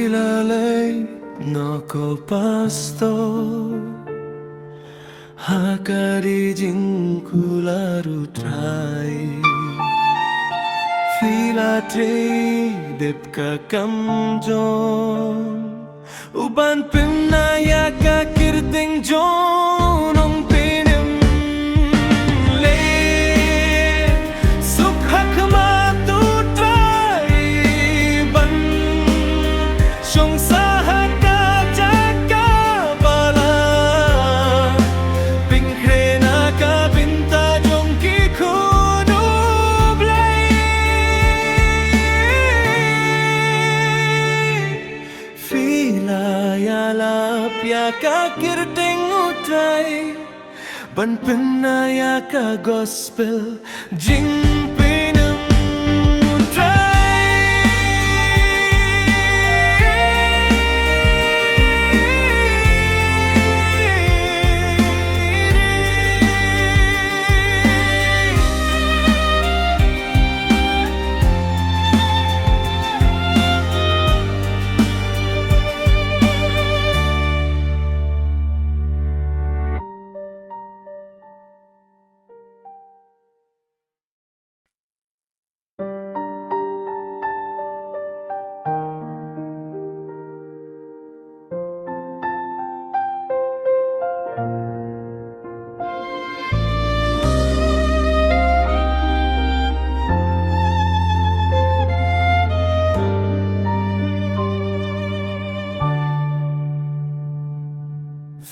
Filalei no colpastor Hakari jinkularu trai Filatre depka kamjon Uban pimnaya ka kirting jonong pinim Le sukhak matu trai ban Shong sahat ka jaga bala Pingkrena ka binta jong ki kunublay Filayalapya ka kirting utay Ban pinaya ka gospel jing pinam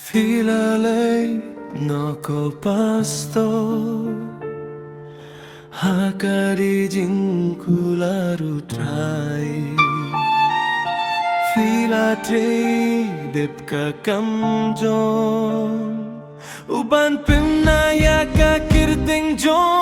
Filalei no colpastor Hakari jinkularu trai Filatre depka kamjon Uban pimnaya ka kirting jon